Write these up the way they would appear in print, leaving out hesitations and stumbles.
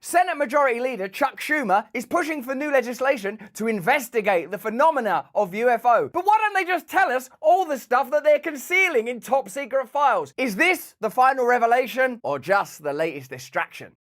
Senate Majority Leader Chuck Schumer is pushing for new legislation to investigate the phenomena of UFO. But why don't they just tell us all the stuff that they're concealing in top secret files? Is this the final revelation or just the latest distraction?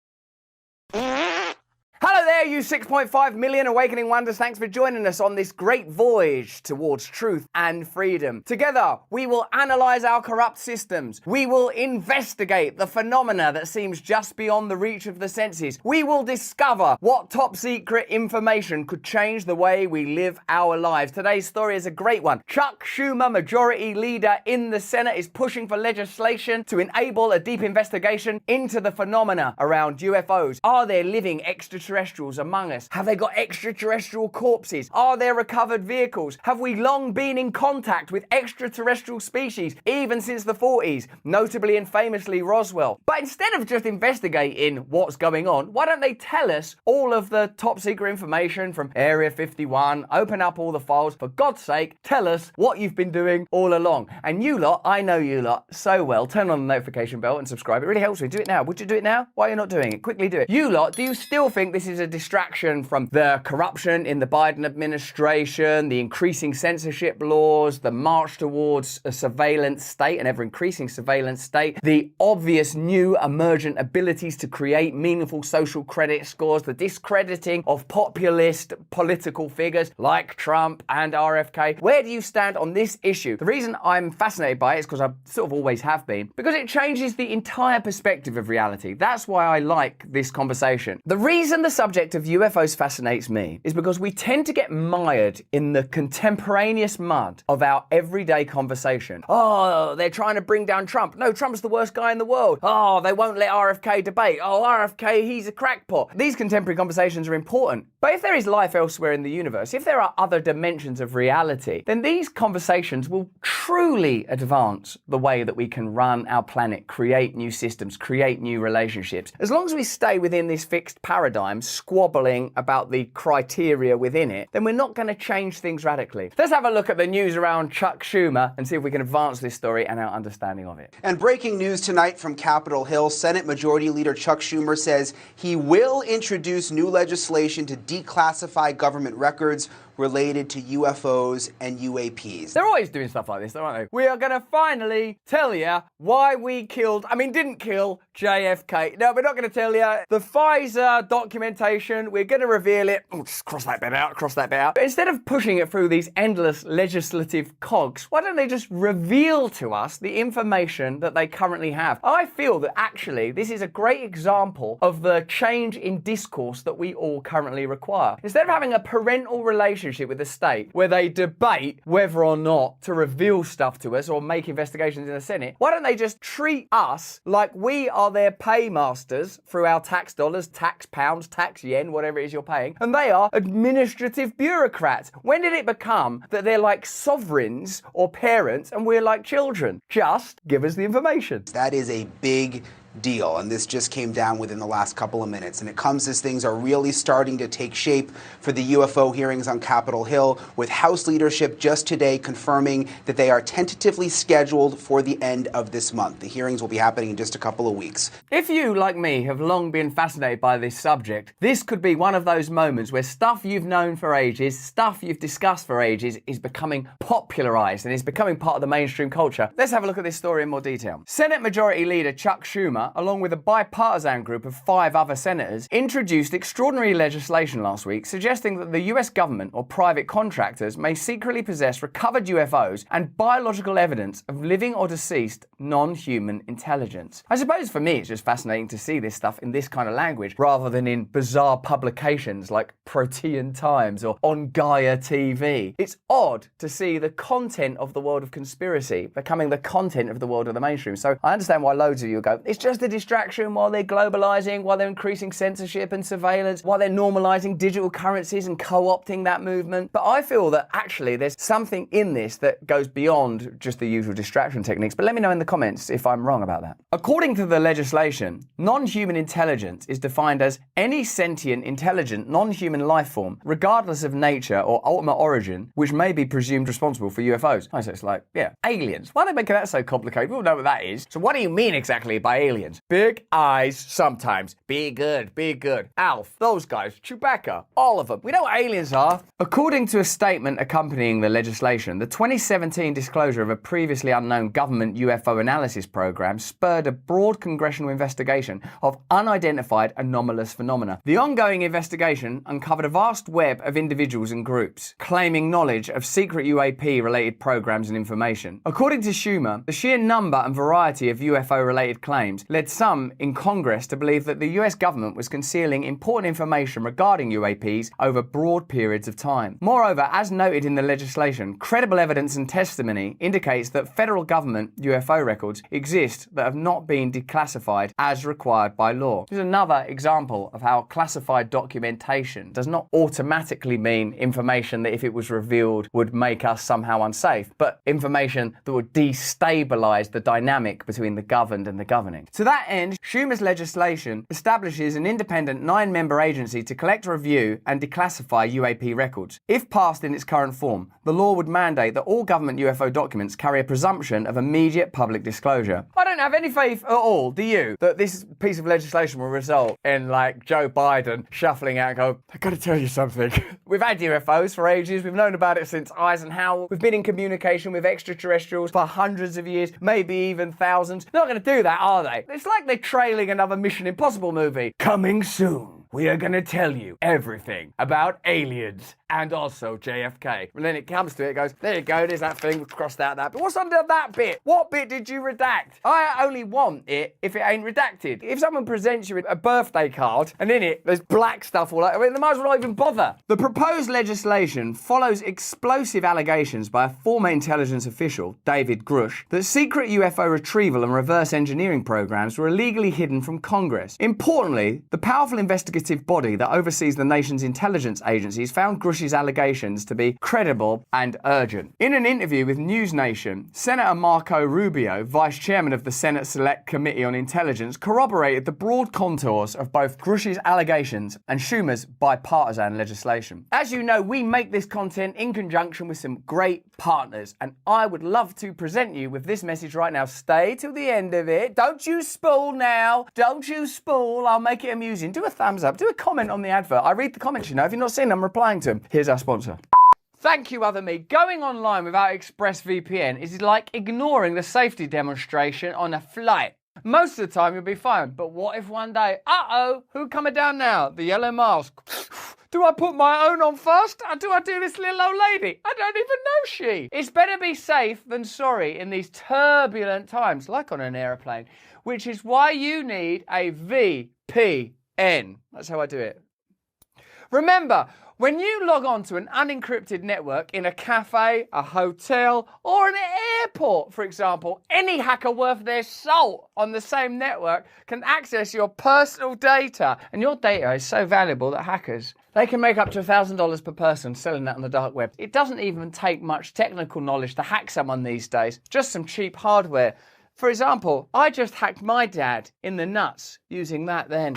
Hello there, you 6.5 million awakening wonders. Thanks for joining us on this great voyage towards truth and freedom. Together, we will analyze our corrupt systems. We will investigate the phenomena that seems just beyond the reach of the senses. We will discover what top secret information could change the way we live our lives. Today's story is a great one. Chuck Schumer, Majority Leader in the Senate, is pushing for legislation to enable a deep investigation into the phenomena around UFOs. Are there living extraterrestrials among us? Have they got extraterrestrial corpses? Are there recovered vehicles? Have we long been in contact with extraterrestrial species, even since the 40s, notably and famously Roswell? But instead of just investigating what's going on, why don't they tell us all of the top secret information from Area 51, open up all the files, for God's sake, tell us what you've been doing all along. And you lot, I know you lot so well, turn on the notification bell and subscribe. It really helps me. Do it now. Would you do it now? Why are you not doing it? Quickly do it. You lot, do you still think this is a distraction from the corruption in the Biden administration, the increasing censorship laws, the march towards a surveillance state, an ever-increasing surveillance state, the obvious new emergent abilities to create meaningful social credit scores, the discrediting of populist political figures like Trump and RFK? Where do you stand on this issue? The reason I'm fascinated by it is because I sort of always have been, because it changes the entire perspective of reality. That's why I like this conversation. The reason the subject of UFOs fascinates me is because we tend to get mired in the contemporaneous mud of our everyday conversation. Oh, they're trying to bring down Trump. No, Trump's the worst guy in the world. Oh, they won't let RFK debate. Oh, RFK, he's a crackpot. These contemporary conversations are important. But if there is life elsewhere in the universe, if there are other dimensions of reality, then these conversations will truly advance the way that we can run our planet, create new systems, create new relationships. As long as we stay within this fixed paradigm, squabbling about the criteria within it, then we're not going to change things radically. Let's have a look at the news around Chuck Schumer and see if we can advance this story and our understanding of it. And breaking news tonight from Capitol Hill, Senate Majority Leader Chuck Schumer says he will introduce new legislation to declassify government records related to UFOs and UAPs. They're always doing stuff like this, though, aren't they? We are going to finally tell you why we didn't kill JFK. No, we're not going to tell you. The Pfizer documentation, we're going to reveal it. Oh, just cross that bit out, cross that bit out. But instead of pushing it through these endless legislative cogs, why don't they just reveal to us the information that they currently have? I feel that actually this is a great example of the change in discourse that we all currently require. Instead of having a parental relationship with the state where they debate whether or not to reveal stuff to us or make investigations in the Senate, why don't they just treat us like we are their paymasters through our tax dollars, tax pounds, tax yen, whatever it is you're paying, and they are administrative bureaucrats? When did it become that they're like sovereigns or parents and we're like children? Just give us the information. That is a big deal, and this just came down within the last couple of minutes, and it comes as things are really starting to take shape for the UFO hearings on Capitol Hill, with House leadership just today confirming that they are tentatively scheduled for the end of this month. The hearings will be happening in just a couple of weeks. If you, like me, have long been fascinated by this subject, this could be one of those moments where stuff you've known for ages, stuff you've discussed for ages, is becoming popularized and is becoming part of the mainstream culture. Let's have a look at this story in more detail. Senate Majority Leader Chuck Schumer, along with a bipartisan group of 5 other senators, introduced extraordinary legislation last week suggesting that the US government or private contractors may secretly possess recovered UFOs and biological evidence of living or deceased non-human intelligence. I suppose for me it's just fascinating to see this stuff in this kind of language rather than in bizarre publications like Protean Times or on Gaia TV. It's odd to see the content of the world of conspiracy becoming the content of the world of the mainstream. So I understand why loads of you go, it's just a distraction while they're globalizing, while they're increasing censorship and surveillance, while they're normalizing digital currencies and co-opting that movement. But I feel that actually there's something in this that goes beyond just the usual distraction techniques. But let me know in the comments if I'm wrong about that. According to the legislation, non-human intelligence is defined as any sentient, intelligent, non-human life form, regardless of nature or ultimate origin, which may be presumed responsible for UFOs. So it's like, yeah, aliens. Why are they making that so complicated? We all know what that is. So what do you mean exactly by aliens? aliens. Big eyes, sometimes. Be good, be good. Alf, those guys, Chewbacca, all of them. We know what aliens are. According to a statement accompanying the legislation, the 2017 disclosure of a previously unknown government UFO analysis program spurred a broad congressional investigation of unidentified anomalous phenomena. The ongoing investigation uncovered a vast web of individuals and groups claiming knowledge of secret UAP-related programs and information. According to Schumer, the sheer number and variety of UFO-related claims led some in Congress to believe that the US government was concealing important information regarding UAPs over broad periods of time. Moreover, as noted in the legislation, credible evidence and testimony indicates that federal government UFO records exist that have not been declassified as required by law. This is another example of how classified documentation does not automatically mean information that if it was revealed would make us somehow unsafe, but information that would destabilize the dynamic between the governed and the governing. To that end, Schumer's legislation establishes an independent 9-member agency to collect, review, and declassify UAP records. If passed in its current form, the law would mandate that all government UFO documents carry a presumption of immediate public disclosure. I don't have any faith at all, do you, that this piece of legislation will result in, like, Joe Biden shuffling out and go, I've got to tell you something. We've had UFOs for ages. We've known about it since Eisenhower. We've been in communication with extraterrestrials for hundreds of years, maybe even thousands. They're not going to do that, are they? It's like they're trailing another Mission Impossible movie. Coming soon. We are going to tell you everything about aliens and also JFK. And then it comes to it, it goes, there you go, there's that thing, we've crossed out that. But what's under that bit? What bit did you redact? I only want it if it ain't redacted. If someone presents you with a birthday card and in it there's black stuff all over, I mean, they might as well not even bother. The proposed legislation follows explosive allegations by a former intelligence official, David Grush, that secret UFO retrieval and reverse engineering programs were illegally hidden from Congress. Importantly, the powerful investigative body that oversees the nation's intelligence agencies found Grush's allegations to be credible and urgent. In an interview with News Nation, Senator Marco Rubio, vice chairman of the Senate Select Committee on Intelligence, corroborated the broad contours of both Grush's allegations and Schumer's bipartisan legislation. As you know, we make this content in conjunction with some great partners, and I would love to present you with this message right now. Stay till the end of it. Don't you spool now. Don't you spool. I'll make it amusing. Do a thumbs up. Do a comment on the advert. I read the comments, you know. If you're not seeing them, I'm replying to them. Here's our sponsor. Thank you, other me. Going online without ExpressVPN is like ignoring the safety demonstration on a flight. Most of the time you'll be fine, but what if one day, who coming down now? The yellow mask. Do I put my own on first, or do I do this little old lady? I don't even know she. It's better be safe than sorry in these turbulent times, like on an aeroplane, which is why you need a VPN. That's how I do it. Remember, when you log on to an unencrypted network in a cafe, a hotel, or an airport, for example, any hacker worth their salt on the same network can access your personal data. And your data is so valuable that hackers, they can make up to $1,000 per person selling that on the dark web. It doesn't even take much technical knowledge to hack someone these days, just some cheap hardware. For example, I just hacked my dad in the nuts using that then.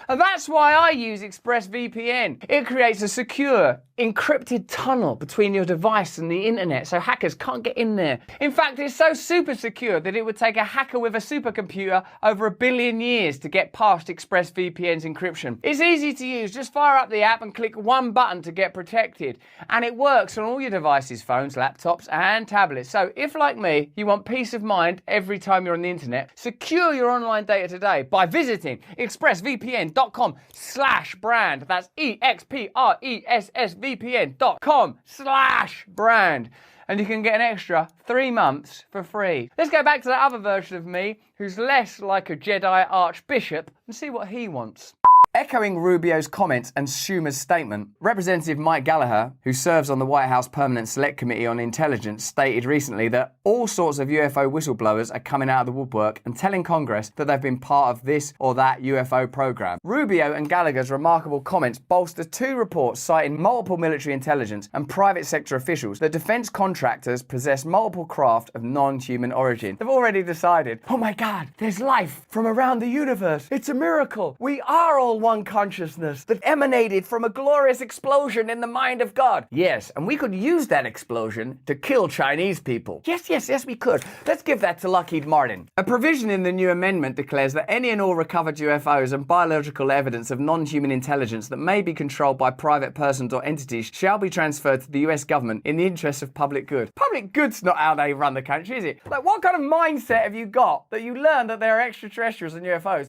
And that's why I use ExpressVPN. It creates a secure, encrypted tunnel between your device and the internet so hackers can't get in there. In fact, it's so super secure that it would take a hacker with a supercomputer over 1 billion years to get past ExpressVPN's encryption. It's easy to use. Just fire up the app and click one button to get protected. And it works on all your devices, phones, laptops, and tablets. So if, like me, you want peace of mind every time you're on the internet, secure your online data today by visiting expressvpn.com/brand. That's expressvpn.com/brand. And you can get an extra 3 months for free. Let's go back to that other version of me who's less like a Jedi archbishop and see what he wants. Echoing Rubio's comments and Schumer's statement, Representative Mike Gallagher, who serves on the White House Permanent Select Committee on Intelligence, stated recently that all sorts of UFO whistleblowers are coming out of the woodwork and telling Congress that they've been part of this or that UFO program. Rubio and Gallagher's remarkable comments bolster 2 reports citing multiple military intelligence and private sector officials that defense contractors possess multiple craft of non-human origin. They've already decided, oh my God, there's life from around the universe. It's a miracle. We are all one consciousness that emanated from a glorious explosion in the mind of God. Yes, and we could use that explosion to kill Chinese people. Yes, we could. Let's give that to Lockheed Martin. A provision in the new amendment declares that any and all recovered UFOs and biological evidence of non-human intelligence that may be controlled by private persons or entities shall be transferred to the US government in the interest of public good. Public good's not how they run the country, is it? Like, what kind of mindset have you got that you learn that there are extraterrestrials and UFOs?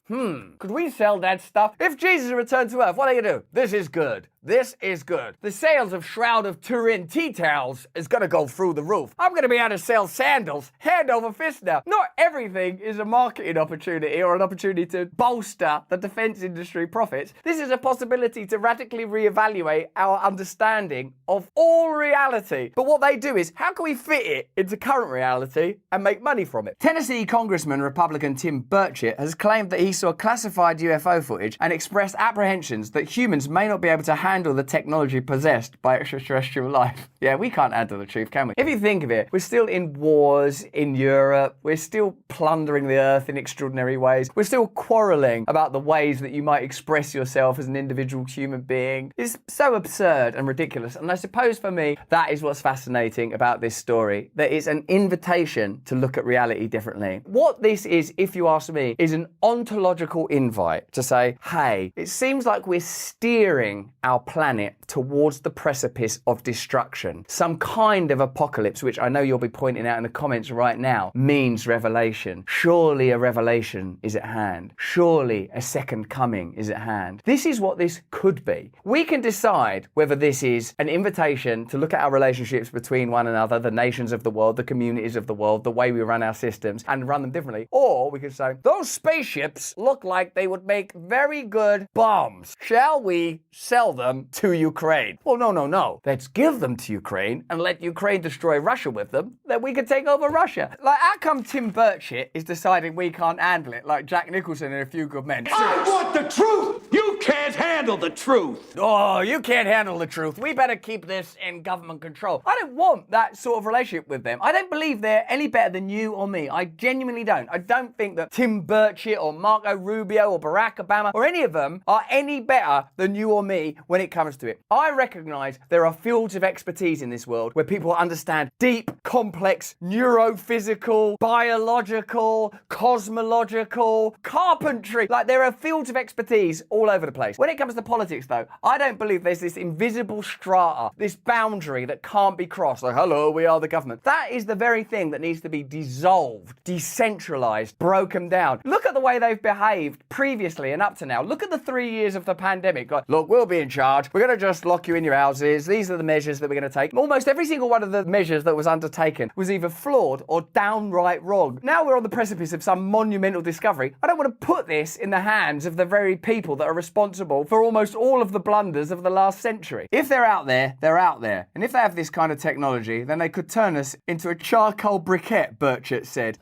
Could we sell that stuff? If Jesus returned to Earth, what are you gonna do? This is good. This is good. The sales of Shroud of Turin tea towels is gonna go through the roof. I'm gonna be able to sell sandals hand over fist now. Not everything is a marketing opportunity or an opportunity to bolster the defense industry profits. This is a possibility to radically reevaluate our understanding of all reality. But what they do is, how can we fit it into current reality and make money from it? Tennessee Congressman Republican Tim Burchett has claimed that he saw classified UFO footage and expressed apprehensions that humans may not be able to handle the technology possessed by extraterrestrial life. Yeah, we can't handle the truth, can we? If you think of it, we're still in wars in Europe. We're still plundering the earth in extraordinary ways. We're still quarreling about the ways that you might express yourself as an individual human being. It's so absurd and ridiculous. And I suppose for me, that is what's fascinating about this story, that it's an invitation to look at reality differently. What this is, if you ask me, is an ontological invite to say, hey, it seems like we're steering our planet towards the precipice of destruction. Some kind of apocalypse, which I know you'll be pointing out in the comments right now, means revelation. Surely a revelation is at hand. Surely a second coming is at hand. This is what this could be. We can decide whether this is an invitation to look at our relationships between one another, the nations of the world, the communities of the world, the way we run our systems, and run them differently. Or we could say, those spaceships look like they would make very good bombs. Shall we sell them to Ukraine? Well, no. Let's give them to Ukraine and let Ukraine destroy Russia with them, then we can take over Russia. Like, how come Tim Burchett is deciding we can't handle it, like Jack Nicholson in A Few Good Men? I want the truth! You can't handle the truth! Oh, you can't handle the truth. We better keep this in government control. I don't want that sort of relationship with them. I don't believe they're any better than you or me. I genuinely don't. I don't think that Tim Burchett or Marco Rubio or Barack Obama or any of them are any better than you or me when it comes to it. I recognize there are fields of expertise in this world where people understand deep, complex, neurophysical, biological, cosmological, carpentry. Like, there are fields of expertise all over the place. When it comes to politics, though, I don't believe there's this invisible strata, this boundary that can't be crossed. Like, hello, we are the government. That is the very thing that needs to be dissolved, decentralized, broken down. Look at the way they've behaved previously and up to now. Look at the 3 years of the pandemic. Like, look, we'll be in charge. We're going to just lock you in your houses. These are the measures that we're going to take. Almost every single one of the measures that was undertaken was either flawed or downright wrong. Now we're on the precipice of some monumental discovery. I don't want to put this in the hands of the very people that are responsible for almost all of the blunders of the last century. If they're out there, they're out there. And if they have this kind of technology, then they could turn us into a charcoal briquette, Burchett said.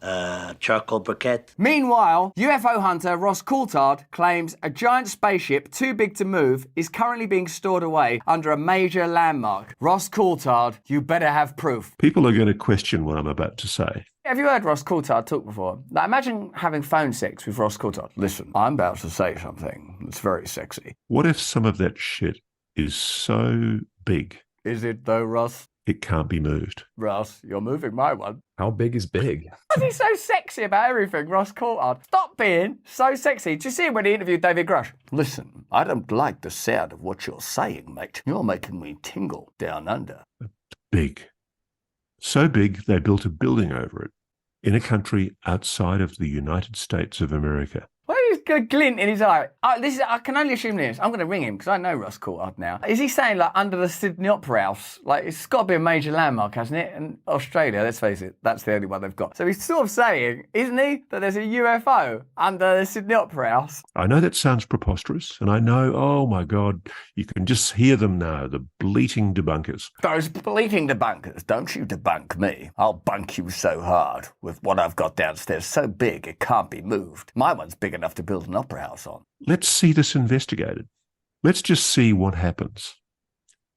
Charcoal briquette? Meanwhile, UFO hunter Ross Coulthard claims a giant spaceship too big to move is currently being stored away under a major landmark. Ross Coulthard, you better have proof. People are going to question what I'm about to say. Have you heard Ross Coulthard talk before? Like, imagine having phone sex with Ross Coulthard. Listen, I'm about to say something that's very sexy. What if some of that shit is so big? Is it though, Ross? It can't be moved. Ross, you're moving my one. How big is big? Why is he so sexy about everything, Ross Coulthard? Stop being so sexy. Did you see him when he interviewed David Grush? Listen, I don't like the sound of what you're saying, mate. You're making me tingle down under. Big. So big they built a building over it in a country outside of the United States of America. Why is a glint in his eye? I can only assume this. I'm going to ring him because I know Ross Coulthard now. Is he saying, like, under the Sydney Opera House? Like, it's got to be a major landmark, hasn't it? And Australia, let's face it, that's the only one they've got. So he's sort of saying, isn't he, that there's a UFO under the Sydney Opera House? I know that sounds preposterous, and I know, oh my God, you can just hear them now, the bleating debunkers. Those bleating debunkers, don't you debunk me. I'll bunk you so hard with what I've got downstairs, so big it can't be moved. My one's big enough to build an opera house on. Let's see this investigated. Let's just see what happens.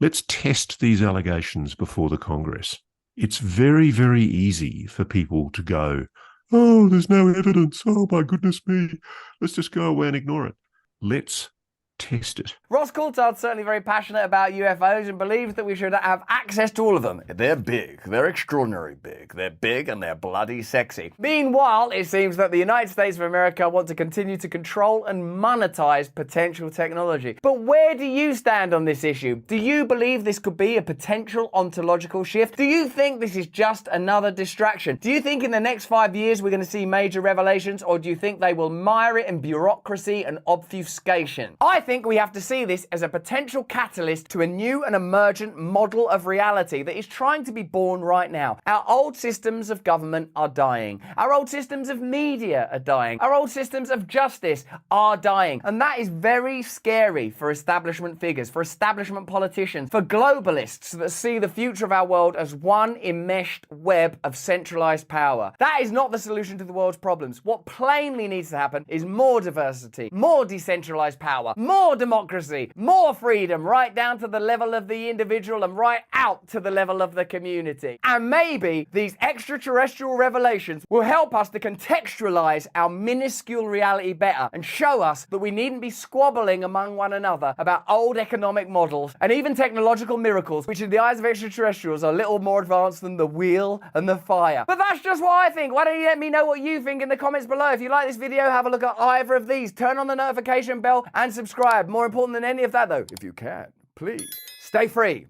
Let's test these allegations before the Congress. It's very, very easy for people to go, oh, there's no evidence. Oh, my goodness me. Let's just go away and ignore it. Let's test it. Ross Coulthard's certainly very passionate about UFOs and believes that we should have access to all of them. They're big. They're extraordinary big. They're big and they're bloody sexy. Meanwhile, it seems that the United States of America want to continue to control and monetize potential technology. But where do you stand on this issue? Do you believe this could be a potential ontological shift? Do you think this is just another distraction? Do you think in the next 5 years we're going to see major revelations, or do you think they will mire it in bureaucracy and obfuscation? I think we have to see this as a potential catalyst to a new and emergent model of reality that is trying to be born right now. Our old systems of government are dying. Our old systems of media are dying. Our old systems of justice are dying. And that is very scary for establishment figures, for establishment politicians, for globalists that see the future of our world as one enmeshed web of centralized power. That is not the solution to the world's problems. What plainly needs to happen is more diversity, more decentralized power, more democracy, more freedom, right down to the level of the individual and right out to the level of the community. And maybe these extraterrestrial revelations will help us to contextualize our minuscule reality better and show us that we needn't be squabbling among one another about old economic models and even technological miracles, which in the eyes of extraterrestrials are little more advanced than the wheel and the fire. But that's just what I think. Why don't you let me know what you think in the comments below? If you like this video, have a look at either of these. Turn on the notification bell and subscribe. More important than any of that though, if you can, please stay free.